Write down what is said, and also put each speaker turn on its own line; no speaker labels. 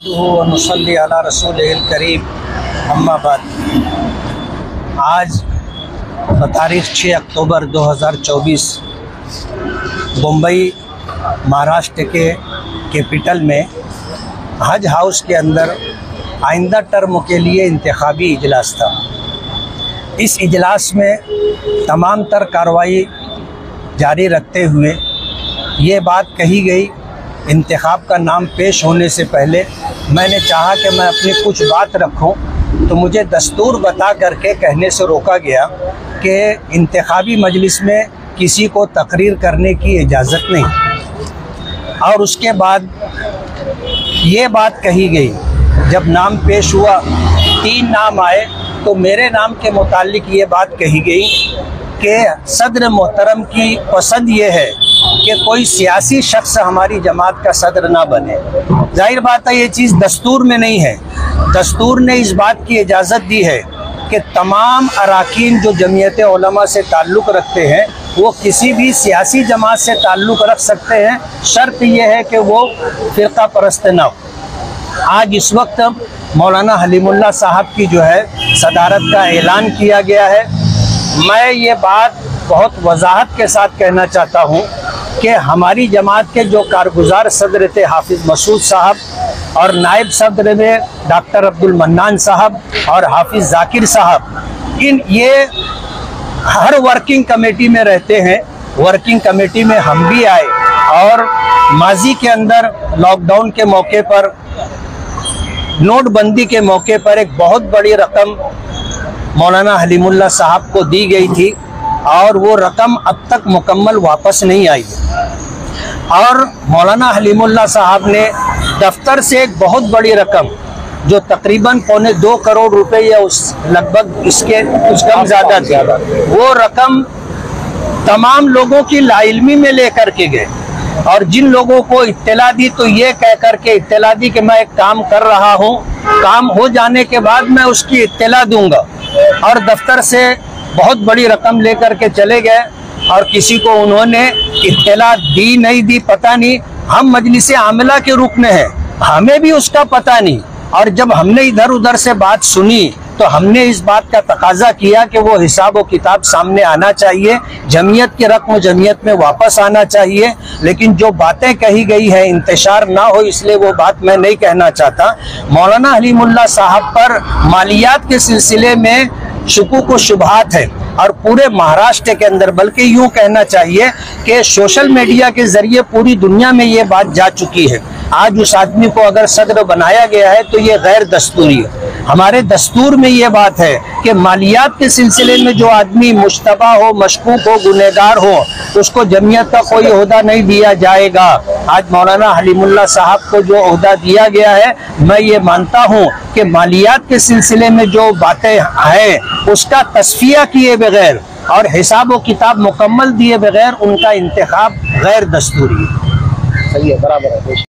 नसल्ली अला रसूलिल करीम अम्मा बाद। आज तारीख़ 6 अक्टूबर 2024 मुंबई महाराष्ट्र के कैपिटल में हज हाउस के अंदर आइंदा टर्म के लिए इंतखाबी इजलास था। इस इजलास में तमाम तर कार्रवाई जारी रखते हुए ये बात कही गई, इंतखाब का नाम पेश होने से पहले मैंने चाहा कि मैं अपनी कुछ बात रखूं, तो मुझे दस्तूर बता करके कहने से रोका गया कि इंतखाबी मजलिस में किसी को तकरीर करने की इजाज़त नहीं। और उसके बाद ये बात कही गई, जब नाम पेश हुआ 3 नाम आए तो मेरे नाम के मुताल्लिक ये बात कही गई कि सदर मोहतरम की पसंद ये है कि कोई सियासी शख्स हमारी जमात का सदर ना बने। जाहिर बात है ये चीज़ दस्तूर में नहीं है। दस्तूर ने इस बात की इजाज़त दी है कि तमाम अराकीन जो जमीयत उलमा से ताल्लुक़ रखते हैं वो किसी भी सियासी जमात से ताल्लुक़ रख सकते हैं, शर्त यह है कि वो फ़िरका परस्त ना हो। आज इस वक्त मौलाना हलीमुल्लाह साहब की जो है सदारत का ऐलान किया गया है। मैं ये बात बहुत वजाहत के साथ कहना चाहता हूँ कि हमारी जमात के जो कारगुजार सदर थे हाफिज़ मसूद साहब, और नायब सदर में डॉक्टर अब्दुल मन्नान साहब और हाफिज़ जाकिर साहब, ये हर वर्किंग कमेटी में रहते हैं। वर्किंग कमेटी में हम भी आए और माजी के अंदर लॉकडाउन के मौके पर, नोटबंदी के मौके पर एक बहुत बड़ी रकम मौलाना हलीमुल्लाह साहब को दी गई थी और वो रकम अब तक मुकम्मल वापस नहीं आई। और मौलाना हलीमुल्लाह साहब ने दफ्तर से एक बहुत बड़ी रकम, जो तकरीबन 2.25 करोड़ रुपए या उस लगभग इसके कुछ कम ज़्यादा थी, वो रकम तमाम लोगों की लाइल्मी में लेकर के गए। और जिन लोगों को इत्तला दी तो ये कह कर के इत्तला दी कि मैं एक काम कर रहा हूँ, काम हो जाने के बाद मैं उसकी इत्तला दूंगा। और दफ्तर से बहुत बड़ी रकम लेकर के चले गए और किसी को उन्होंने इत्तला दी नहीं दी पता नहीं। हम मजलिस आमिला के रुकन हैं, हमें भी उसका पता नहीं। और जब हमने इधर उधर से बात सुनी तो हमने इस बात का तकाजा किया कि वो हिसाब व किताब सामने आना चाहिए, जमीयत की रकम जमीयत में वापस आना चाहिए। लेकिन जो बातें कही गई हैं इंतशार ना हो, इसलिए वो बात मैं नहीं कहना चाहता। मौलाना हलीमुल्लाह साहब पर मालियात के सिलसिले में शुकूक व शुबहात है और पूरे महाराष्ट्र के अंदर, बल्कि यूँ कहना चाहिए कि सोशल मीडिया के ज़रिए पूरी दुनिया में ये बात जा चुकी है। आज उस आदमी को अगर सदर बनाया गया है तो ये गैर दस्तूरी है। हमारे दस्तूर में ये बात है कि मालियात के सिलसिले में जो आदमी मुश्तबा हो, मशकूक हो, गुनहगार हो, उसको जमीयत का कोई ओहदा नहीं दिया जाएगा। आज मौलाना हलीमुल्लाह साहब को जो ओहदा दिया गया है, मैं ये मानता हूँ कि मालियात के सिलसिले में जो बातें हैं उसका तस्फिया किए बगैर और हिसाब व किताब मुकम्मल दिए बगैर उनका इंतखाब गैर दस्तूरी है। सही है, बराबर है।